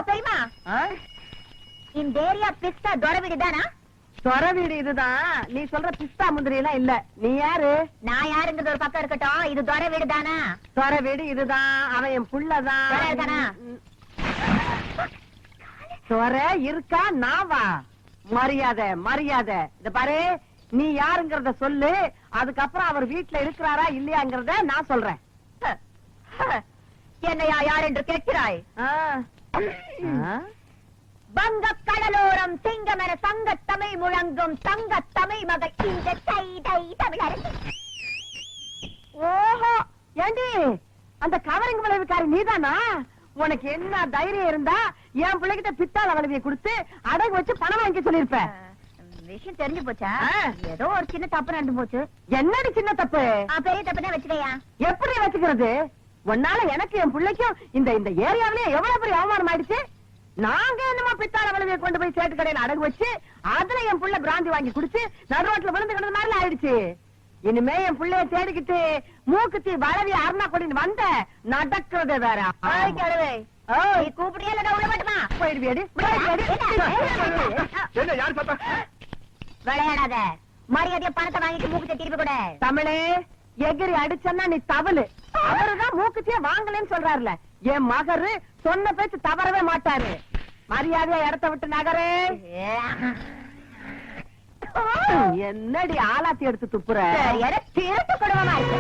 தெரியுமா இந்த ஏரியா பிஸ்தா தொர வீடு தானா? தொர வீடு இதுதான். நீ சொல்ற பிஸ்தா முந்திரி எல்லாம் இல்ல. நீ யாரு? நான் யாருங்கிறது ஒரு பக்கம் இருக்கட்டும், இது தொர வீடு தானா? தொர வீடு இதுதான். அவன் என் புள்ளதான். தொர இருக்கா? நாவா? மரியாதை மரியாதை. இத பாரு, நீ யாருங்கிறத சொல்லு. அதுக்கப்புறம் அவர் வீட்டுல இருக்கிறாரா இல்லையாங்கிறத நான் சொல்றேன். என்னையா யார் என்று கேட்கிறாய்? வங்க கடலோரம் சிங்கம் என சங்க தமிழ் முழங்கும் தங்க தமிழ் மகள் இந்த தமிழரசி. ஓஹோ, ஏண்டி அந்த கவரிங் விளைவுக்காரி நீதானா? உனக்கு என்ன தைரியம் இருந்தா என் பிள்ளைகிட்ட பித்தாள வளைவியை கொடுத்து அடகு வச்சு பணம் வாங்கி சொல்லிருப்ப. விஷயம் தெரிஞ்சு போச்சா? ஏதோ ஒரு சின்ன தப்பு நடந்து போச்சு. என்னடி சின்ன தப்பு? பெரிய தப்பு தான் வச்சுக்கையா. எப்படி வச்சுக்கிறது? உன்னால எனக்கு என் பிள்ளைக்கும் இந்த இந்த ஏரியாவிலே எவ்வளவு பெரிய அவமானம் ஆயிடுச்சு. நாங்க என்னமா பித்தாள வளைவியை கொண்டு போய் சேட்டு கடையில அடகு வச்சு அதுல என் புள்ள பிராந்தி வாங்கி குடிச்சு நடு ரோட்ல விழுந்து கிடந்த மாதிரி ஆயிடுச்சு. இனிமே என் பிள்ளைய தேடிக்கிட்டு மூக்குத்தி வளவி அருணா கொடின்னு வந்த நடக்கிறதே வேற. கூப்பிடியா இல்ல உள்ள மாட்டுமா? போயிடுவியடி. விளையாடாத, மரியாதைய பணத்தை வாங்கிட்டு மூக்குத்தி திருப்பி கூட. தமிழே, எகிரி அடிச்சன்னா நீ தவளு. அவருதான் மூக்குத்தியே வாங்கலன்னு சொல்றாருல. என் மகரு சொன்ன பேச்சு தவறவே மாட்டாரு. மரியாதையா இடத்த விட்டு நகரே. என்னடி ஆலாத்தி எடுத்து துப்புற? திருட்டு குடும்பமா இருக்கு.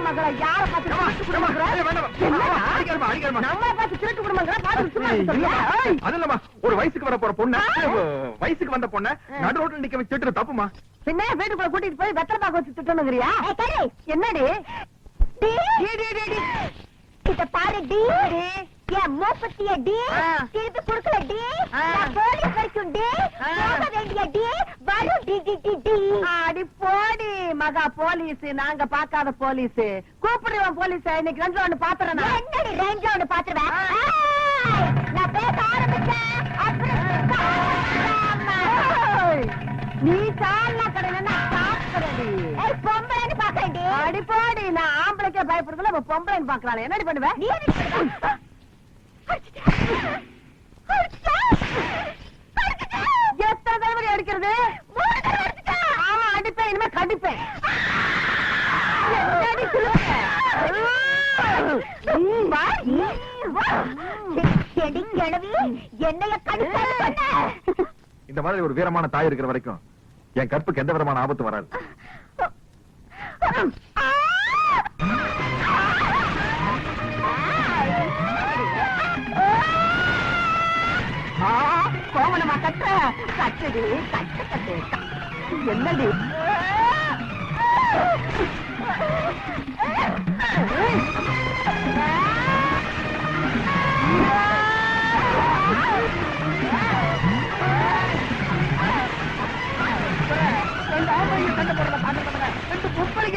மகளை யார பார்த்து நம்மளை பார்த்து திருட்டு குடும்பங்களா? ஒரு வயசுக்கு வர போற பொண்ணு, வயசுக்கு வந்த பொண்ணு நடு ரோட்ல நிக்க வச்சு திட்டுற தப்புமா? பின்ன வீட்டுக்குள்ள கூட்டிட்டு போய் வெத்தலை பாக்க வச்சு திட்டணுங்கிறியா? என்னடி இத பாரு டி, என் மூப்பத்திய டி, திருப்பி குடுக்கல டி, போலீஸ் வரைக்கும் டி, போக வேண்டிய டி, வரும் டி டி டி டி. அடி போடி மகா போலீஸ். நாங்க பாக்காத போலீஸ். கூப்பிடுவோம் போலீஸ். இன்னைக்கு ரெண்டு ஒண்ணு பாத்துறேன். என்னடி ரேஞ்ச் ஒண்ணு பாத்துருவேன். நான் பேச ஆரம்பிச்சேன் நீ சாலா கடையில சாப்பிடுறடி. பொம்பளைன்னு பாக்குறேன்டி. அடி போடி. நான் ஆம்பளைக்கே பயப்படுறதுல பொம்பளைன்னு பாக்குறாள். என்னடி பண்ணுவேன்? எத்தனை தடவை அடிக்கிறது? ஆமா அடிப்பேன். இனிமே கடிப்பேன். என்னைய கடிப்ப. இந்த மாதிரி ஒரு வீரமான தாய் இருக்கிற வரைக்கும் என் கற்புக்கு எந்த விதமான ஆபத்து வராது. கோவணமா கட்ட கட்டுடி. கட்டு கட்டு. என்னடி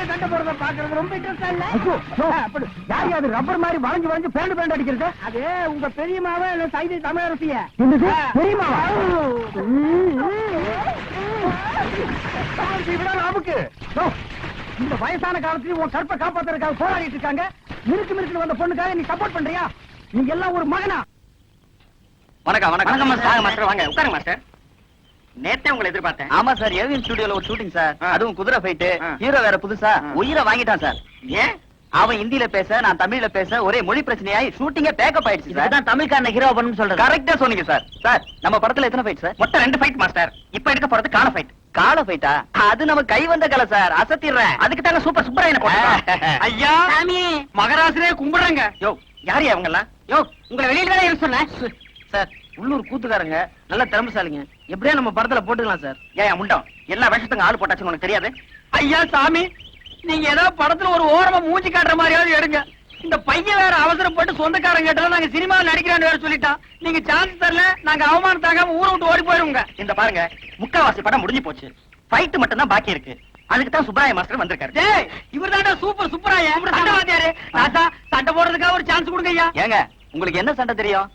சண்டை போடுறத பாக்குறது ரொம்ப இன்ட்ரெஸ்டா இல்ல? யாரு ரப்பர் மாதிரி வளைஞ்சு வளைஞ்சு பேண்டு பேண்டு அடிக்கிறது? அது உங்க பெரியமாவா இல்ல சைதை தமிழரசிய? பெரியமாவா? நமக்கு இந்த வயசான காலத்துல உன் கற்பை காப்பாத்துறதுக்காக போராடிட்டு இருக்காங்க. மிருக்கு மிருக்கு வந்த பொண்ணுக்காக நீ சப்போர்ட் பண்றியா? நீங்க எல்லாம் ஒரு மகனா? வணக்கம் வணக்கம் மாஸ்டர். வாங்க உட்காருங்க மாஸ்டர். நேத்தே உங்களை எதிர்பார்த்தேன். ஆமா சார், ஏவிஎம் ஸ்டுடியோல ஒரு ஷூட்டிங் சார். அதுவும் குதிரை ஃபைட். ஹீரோ வேற புதுசா உயிரை வாங்கிட்டான் சார். ஏன்? அவன் ஹிந்தில பேச, நான் தமிழ்ல பேச ஒரே மொழி பிரச்சனையாயி ஷூட்டிங்கே பேக்கப் ஆயிடுச்சு சார். அதான் தமிழ்காரன ஹீரோ பண்ணனும் சொல்றது. கரெக்ட்டா சொன்னீங்க சார். சார், நம்ம படத்துல எத்தனை ஃபைட் சார்? மொத்தம் 2 ஃபைட் மாஸ்டர். இப்போ எடுக்க போறது கால ஃபைட். கால ஃபைட்டா? அது நம்ம கை வந்த கலை சார். அசத்திடுறேன். அதுக்கு தாங்க சூப்பர் சூப்பராயன போடுறேன். ஐயா சாமி, மகராசரே கும்பிடுறாங்க. யோ, யார் அவங்க எல்லாம்? யோ, உங்களை வெளியில வேற இருக்க சொன்னேன் சார். உள்ளூர் கூத்துக்காரங்க, நல்ல திறமைசாலிங்க. எப்படியா நம்ம படத்துல போட்டுக்கலாம் சார். ஏன் முண்டம் எல்லா வேஷத்துக்கு ஆள் போட்டாச்சுன்னு உனக்கு தெரியாது? ஐயா சாமி, நீங்க ஏதோ படத்துல ஒரு ஓரமா மூஞ்சி காட்டுற மாதிரியாவது எடுங்க. இந்த பையன் வேற அவசரப்பட்டு சொந்தக்காரங்க கேட்டாலும் நாங்க சினிமாவில் நடிக்கிறான்னு வேற சொல்லிட்டான். நீங்க சான்ஸ் தரல, நாங்க அவமானம் தாங்காம ஊரை விட்டு ஓடி போயிருங்க. இந்த பாருங்க, முக்காவாசி படம் முடிஞ்சு போச்சு. ஃபைட் மட்டும் தான் பாக்கி இருக்கு. அதுக்கு தான் சுப்பராய மாஸ்டர் வந்திருக்காரு. டேய், இவர்தான்டா சூப்பர் சுப்பராய. சண்டை வாத்தியாரு. ராசா, சண்டை போடுறதுக்காக ஒரு சான்ஸ் கொடுங்க ஐயா. ஏங்க, உங்களுக்கு என்ன சண்டை தெரியும்?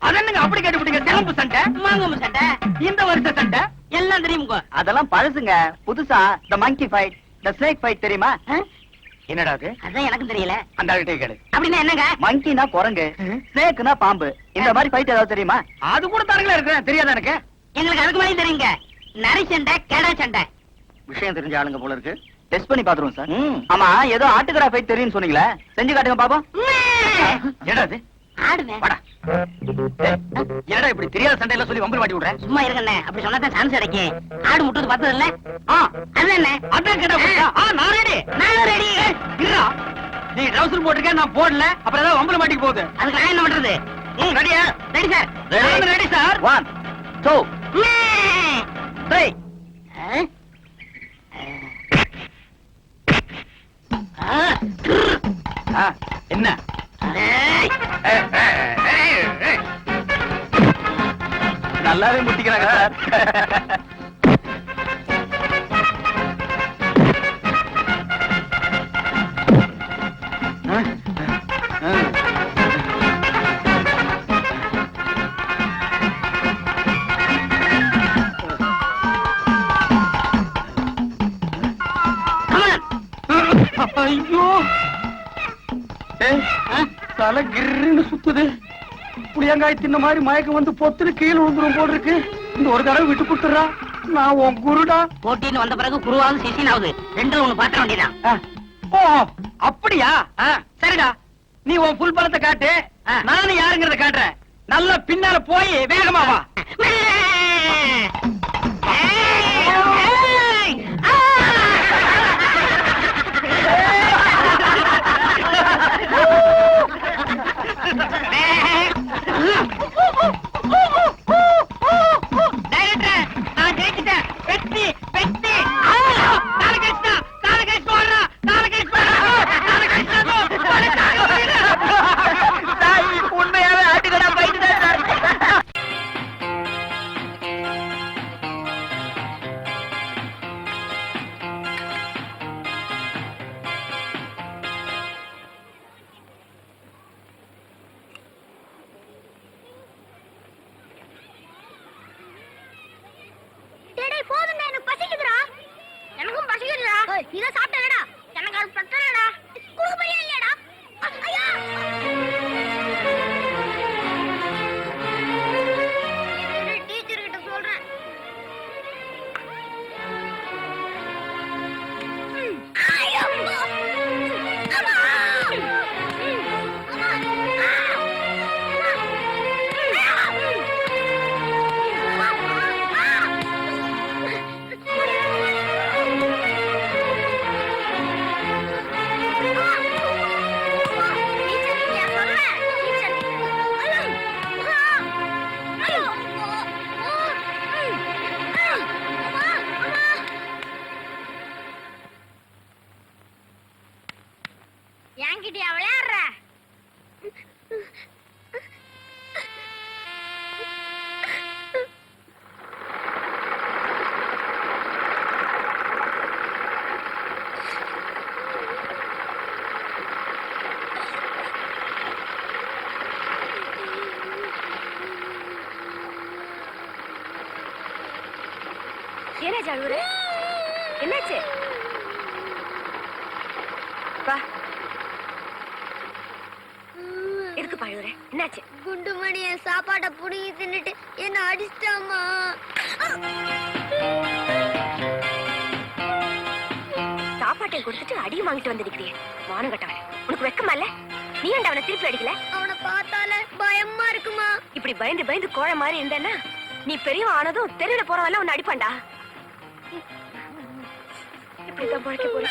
அதென்னங்க அப்படி கேட்டுவிட்டீங்க? தெலுங்கு சண்டை, மாங்கம்பு சண்டை, இந்த வருஷ சண்டை எல்லாம் தெரியுங்க. அதெல்லாம் பழசுங்க. புதுசா தி மங்கி ஃபைட், தி ஸ்னேக் ஃபைட் தெரியுமா? என்னடா அது? அதான் எனக்கும் தெரியல. அந்த ஆளுகிட்டே கேளு. அப்படின்னா என்னங்க? மங்கினா குரங்கு, ஸ்னேக்னா பாம்பு. இந்த மாதிரி ஃபைட் ஏதாவது தெரியுமா? அது கூட தரங்களா இருக்கு. தெரியாதா எனக்கு? எங்களுக்கு அதுக்கு மேலே தெரியுங்க. நரி சண்டை, கெடா சண்டை. விஷயம் தெரிஞ்ச ஆளுங்க போல இருக்கு. டெஸ்ட் பண்ணி பாத்துருவோம் சார். ஆமா, ஏதோ ஆட்டுக்கடா ஃபைட் தெரியும்னு சொன்னீங்களே, செஞ்சு காட்டுங்க பாப்போம். என்னடா இது? ஆடுவேன். வாடா. என்னடா இப்படி தெரியாத சண்டையில சொல்லி வம்பு மாட்டி விடுற? சும்மா இருங்கண்ணே, அப்படி சொன்னா தான் சான்ஸ் கிடைக்கும். ஆடு முட்டுறது பார்த்தது இல்ல? அது என்ன? அதான் கேட்டா நான் ரெடி. நானும் ரெடி. இருடா. நீ ட்ரவுசர் போட்டுருக்க, நான் போடல. அப்புறம் ஏதாவது வம்புல மாட்டிக்கு போகுது. அதுக்கு நான் என்ன பண்றது? ரெடியா? Ready sir. Ready sir. 1 2 3. என்ன? நல்லாவே முட்டிக்கிறாங்க சார். ஐயோ, தலை கிருன்னு சுத்துது. புளியங்காய் தின்ன மாதிரி மயக்கம் வந்து பொத்துன்னு கீழே விழுந்துரும் போல் இருக்கு. இந்த ஒரு தடவை விட்டு கொடுத்துறா, நான் உன் குருடா. போட்டின்னு வந்த பிறகு குருவாவது சிசினாவது ரெண்டு ஒண்ணு பாத்திர வேண்டியதான். ஓ அப்படியா? சரிடா, நீ உன் புல் பலத்தை காட்டு, நானும் யாருங்கிறத காட்டுறேன். நல்லா பின்னால போய் வேகமா வா. நான் ஜெயிச்சிட்டேன். வெற்றி வெற்றி. உண்மையாவே ஆட்டுக்கடா போயிட்டு சார். டேய் போதும்டா, எனக்கு பசிக்குதுடா. எனக்கும் பசிக்குதுடா. நீங்க சாப்பிட்டடா. எனக்கு அது பத்தலடா. குடுக்க போறியா இல்லடா? ஐயா! டீச்சர் கிட்ட சொல்றேன். ஐயோ! அம்மா! என்கிட்டயா விளையாடுற? ஏனாச்சு அழுவுற? என்னாச்சு? வா. எதுக்கு பழுவுற? என்னாச்சு? குண்டுமணி என் சாப்பாட்டை புடுங்கி தின்னுட்டு என்ன அடிச்சிட்டாமா. சாப்பாட்டை கொடுத்துட்டு அடியும் வாங்கிட்டு வந்திருக்கிறிய மானம் கட்டவன. உனக்கு வெக்கமா இல்ல? நீ ஏன்டா அவனை திருப்பி அடிக்கல? அவனை பார்த்தால பயமா இருக்குமா. இப்படி பயந்து பயந்து கோழை மாதிரி இருந்தேன்னா நீ பெரியவன் ஆனதும் தெருவில் போறவெல்லாம் உன்னை அடிப்பான்டா. இப்படிதான் பழக்க போற.